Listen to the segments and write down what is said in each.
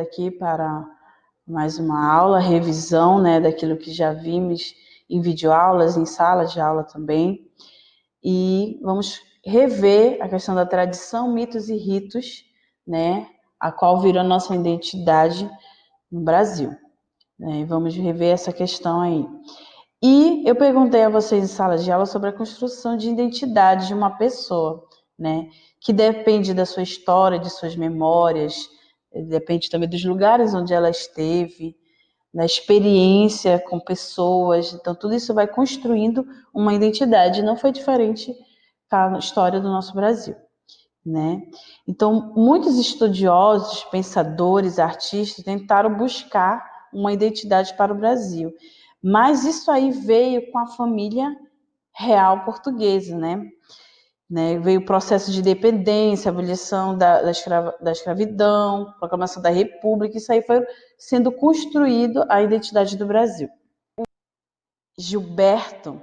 aqui para mais uma aula, revisão, né, daquilo que já vimos em videoaulas, em salas de aula também. E vamos rever a questão da tradição, mitos e ritos, né, a qual virou nossa identidade no Brasil. Né, e vamos rever essa questão aí. E eu perguntei a vocês em sala de aula sobre a construção de identidade de uma pessoa, né? Que depende da sua história, de suas memórias, depende também dos lugares onde ela esteve, da experiência com pessoas. Então, tudo isso vai construindo uma identidade. Não foi diferente na história do nosso Brasil, né? Então, muitos estudiosos, pensadores, artistas tentaram buscar uma identidade para o Brasil. Mas isso aí veio com a família real portuguesa, né? Veio o processo de independência, a abolição da escravidão, proclamação da República, isso aí foi sendo construído a identidade do Brasil. Gilberto,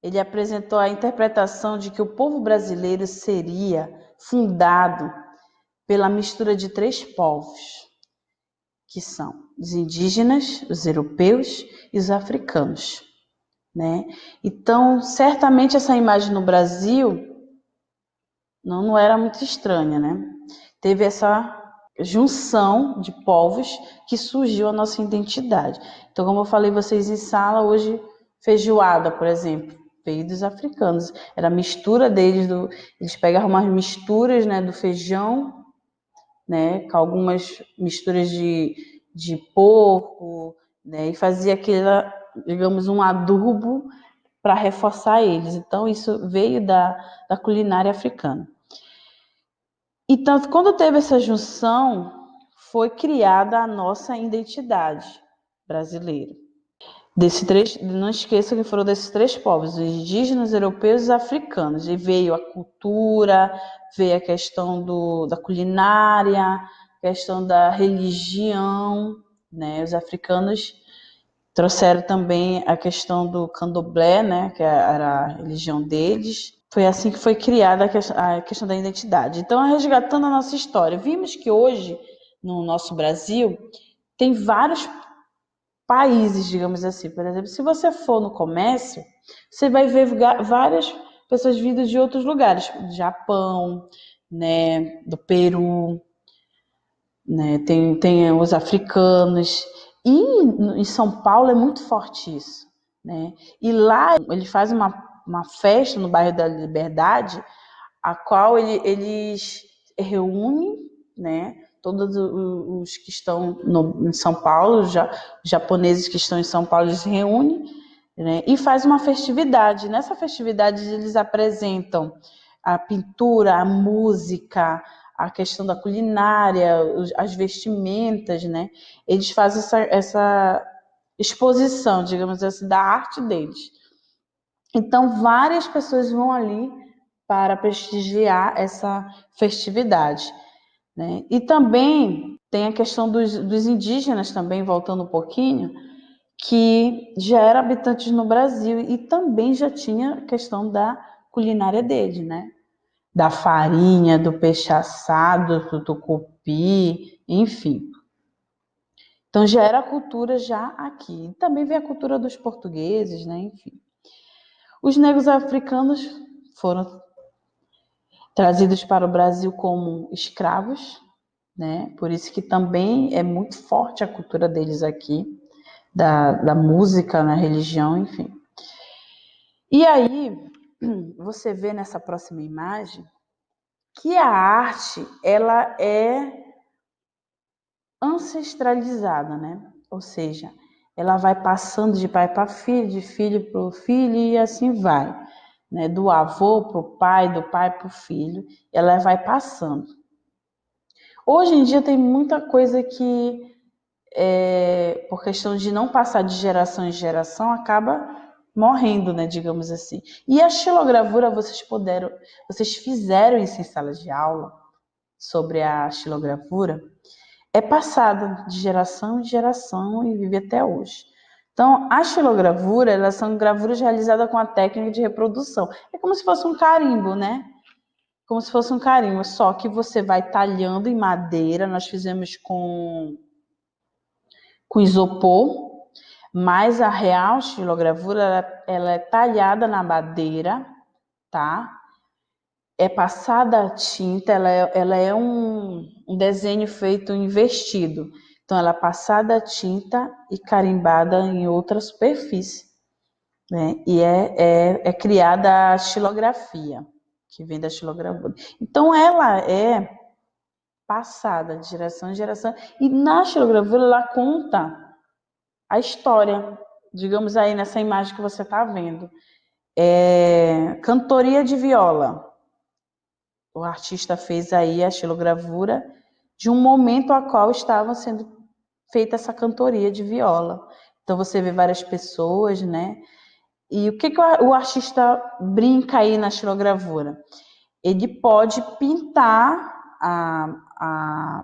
ele apresentou a interpretação de que o povo brasileiro seria fundado pela mistura de 3 povos, que são os indígenas, os europeus e os africanos, né? Então, certamente essa imagem no Brasil não era muito estranha, né? Teve essa junção de povos que surgiu a nossa identidade. Então, como eu falei vocês em sala, hoje feijoada, por exemplo, veio dos africanos. Era a mistura deles, eles pegavam umas misturas, né, do feijão, né, com algumas misturas de porco, né, e fazia aquela, digamos, um adubo para reforçar eles. Então, isso veio da culinária africana. Então, quando teve essa junção, foi criada a nossa identidade brasileira. Não esqueça que foram desses 3 povos, os indígenas, europeus e os africanos. E veio a cultura, veio a questão da culinária, a questão da religião, né? Os africanos trouxeram também a questão do candomblé, né? Que era a religião deles. Foi assim que foi criada a questão da identidade. Então, resgatando a nossa história, vimos que hoje, no nosso Brasil, tem vários países, digamos assim. Por exemplo, se você for no comércio, você vai ver várias pessoas vindo de outros lugares, do Japão, né, do Peru, né, tem os africanos. E em São Paulo é muito forte isso, né? E lá eles fazem uma festa no bairro da Liberdade, a qual eles reúnem, né, todos os que estão em São Paulo, os japoneses que estão em São Paulo, eles se reúnem, né, e faz uma festividade. Nessa festividade eles apresentam a pintura, a música, a questão da culinária, as vestimentas, né? Eles fazem essa exposição, digamos assim, da arte deles. Então, várias pessoas vão ali para prestigiar essa festividade, né? E também tem a questão dos indígenas, também, voltando um pouquinho, que já eram habitantes no Brasil e também já tinha a questão da culinária deles, né? Da farinha, do peixe assado, do tucupi, enfim. Então já era a cultura já aqui. Também vem a cultura dos portugueses, né? Enfim. Os negros africanos foram trazidos para o Brasil como escravos, né? Por isso que também é muito forte a cultura deles aqui, da música, na religião, enfim. E aí, você vê nessa próxima imagem que a arte, ela é ancestralizada, né? Ou seja, ela vai passando de pai para filho, de filho para o filho e assim vai, né? Do avô para o pai, do pai para o filho, ela vai passando. Hoje em dia tem muita coisa que, por questão de não passar de geração em geração, acaba morrendo, né, digamos assim. E a xilogravura, vocês fizeram isso em sala de aula, sobre a xilogravura, é passada de geração em geração e vive até hoje. Então, a xilogravura, elas são gravuras realizadas com a técnica de reprodução. É como se fosse um carimbo, né? como se fosse um carimbo, só que você vai talhando em madeira. Nós fizemos com isopor, mas a real estilogravura ela é talhada na madeira, tá? É passada a tinta, ela é um desenho feito em vestido. Então, ela é passada a tinta e carimbada em outra superfície, né? E é criada a xilografia, que vem da xilogravura. Então, ela é passada de geração em geração. E na xilogravura, ela conta a história. Digamos aí nessa imagem que você está vendo. Cantoria de viola. O artista fez aí a xilogravura de um momento a qual estava sendo feita essa cantoria de viola. Então você vê várias pessoas, né? E o que o artista brinca aí na xilogravura? Ele pode pintar a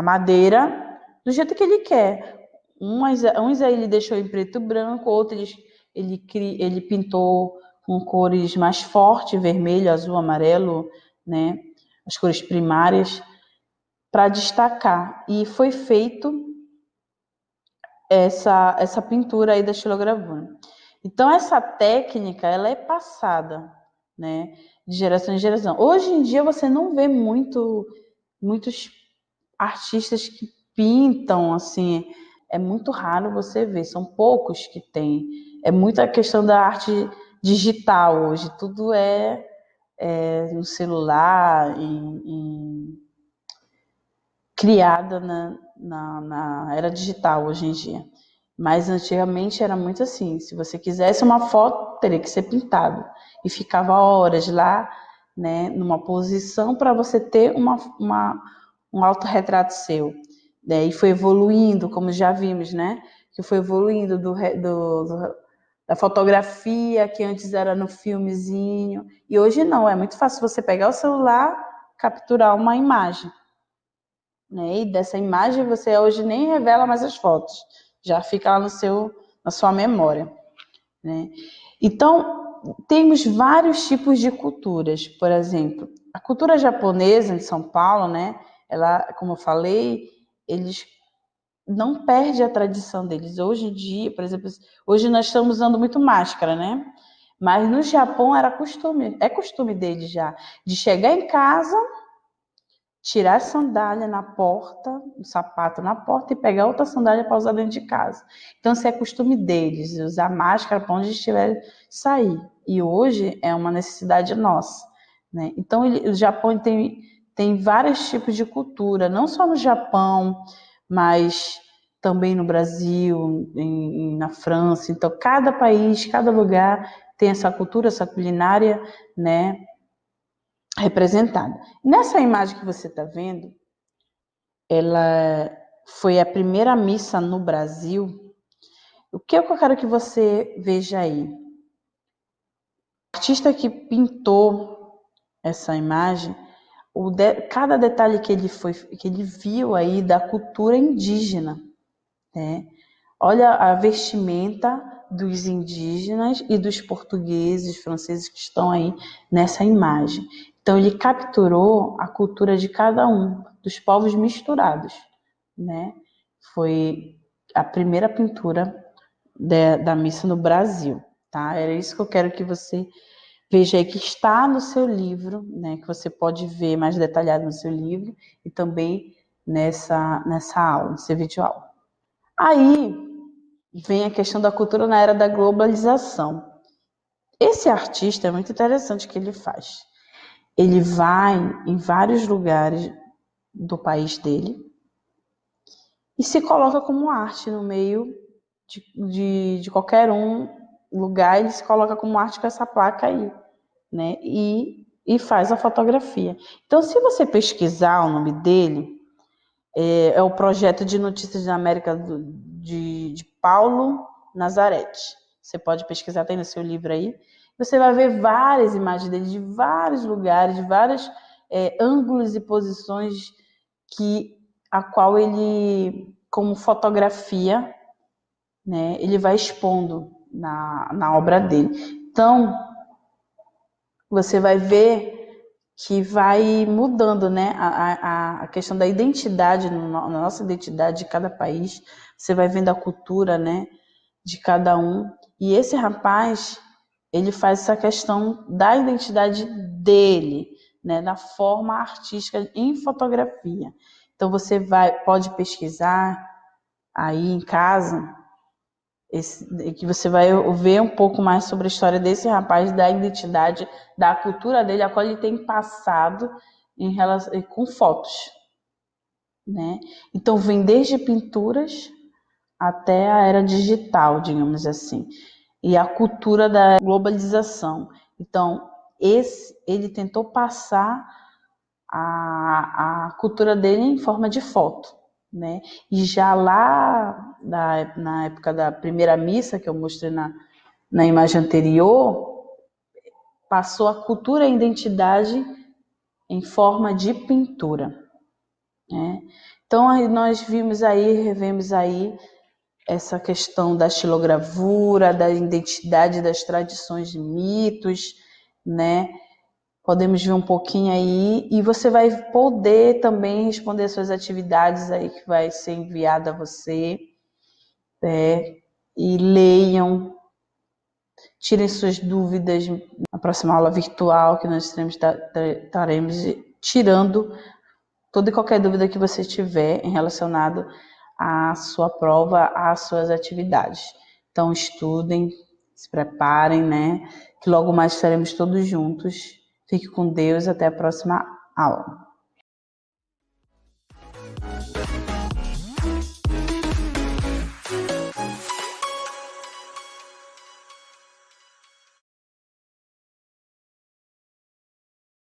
madeira do jeito que ele quer. Uns aí ele deixou em preto e branco, outros ele pintou com cores mais fortes, vermelho, azul, amarelo, né? As cores primárias, para destacar. E foi feito essa pintura aí da xilogravura. Então, essa técnica, ela é passada, né? De geração em geração. Hoje em dia, você não vê muitos artistas que pintam, assim, é muito raro você ver, são poucos que tem. É muita questão da arte digital hoje, tudo é no celular, criada na era digital hoje em dia. Mas antigamente era muito assim, se você quisesse uma foto, teria que ser pintado. E ficava horas lá, né, numa posição para você ter um autorretrato seu. E foi evoluindo, como já vimos, né? Que foi evoluindo da fotografia, que antes era no filmezinho. E hoje não, é muito fácil você pegar o celular, capturar uma imagem. Né? E dessa imagem você hoje nem revela mais as fotos. Já fica lá na sua memória. Né? Então, temos vários tipos de culturas. Por exemplo, a cultura japonesa de São Paulo, né? Ela, como eu falei, eles não perdem a tradição deles. Hoje em dia, por exemplo, hoje nós estamos usando muito máscara, né? Mas no Japão é costume deles já, de chegar em casa, tirar a sandália na porta, o sapato na porta e pegar outra sandália para usar dentro de casa. Então, isso é costume deles, usar máscara para onde estiver sair. E hoje é uma necessidade nossa. Né? Então, o Japão tem vários tipos de cultura, não só no Japão, mas também no Brasil, na França. Então, cada país, cada lugar tem essa cultura, essa culinária, né, representada. Nessa imagem que você está vendo, ela foi a primeira missa no Brasil. O que eu quero que você veja aí? O artista que pintou essa imagem, cada detalhe que ele viu aí da cultura indígena, né? Olha a vestimenta dos indígenas e dos portugueses, franceses que estão aí nessa imagem. Então ele capturou a cultura de cada um, dos povos misturados, né? Foi a primeira pintura da missa no Brasil, tá? Era isso que eu quero que você veja aí, que está no seu livro, né? Que você pode ver mais detalhado no seu livro e também nessa aula, nesse vídeo aula. Aí vem a questão da cultura na era da globalização. Esse artista é muito interessante o que ele faz. Ele vai em vários lugares do país dele e se coloca como arte no meio de qualquer lugar, ele se coloca como arte com essa placa aí, né? E faz a fotografia. Então, se você pesquisar o nome dele, é o Projeto de Notícias da América de Paulo Nazarete. Você pode pesquisar, tem no seu livro aí. Você vai ver várias imagens dele de vários lugares, de vários ângulos e posições a qual ele, como fotografia, né, ele vai expondo na obra dele. Então, você vai ver que vai mudando, né? A questão da identidade, na nossa identidade de cada país. Você vai vendo a cultura, né, de cada um. E esse rapaz, ele faz essa questão da identidade dele, né, da forma artística em fotografia. Então você pode pesquisar aí em casa, que você vai ver um pouco mais sobre a história desse rapaz, da identidade, da cultura dele, a qual ele tem passado em relação, com fotos, né? Então vem desde pinturas até a era digital, digamos assim, e a cultura da globalização. Então ele tentou passar a cultura dele em forma de foto, né? E já lá na época da primeira missa, que eu mostrei na imagem anterior, passou a cultura e a identidade em forma de pintura, né? Então nós revemos aí essa questão da estilogravura, da identidade, das tradições, mitos, né? Podemos ver um pouquinho aí e você vai poder também responder suas atividades aí que vai ser enviada a você, né? E leiam, tirem suas dúvidas na próxima aula virtual que nós estaremos tirando toda e qualquer dúvida que você tiver em relacionado à sua prova, às suas atividades. Então estudem, se preparem, né? Que logo mais estaremos todos juntos. Fique com Deus, até a próxima aula.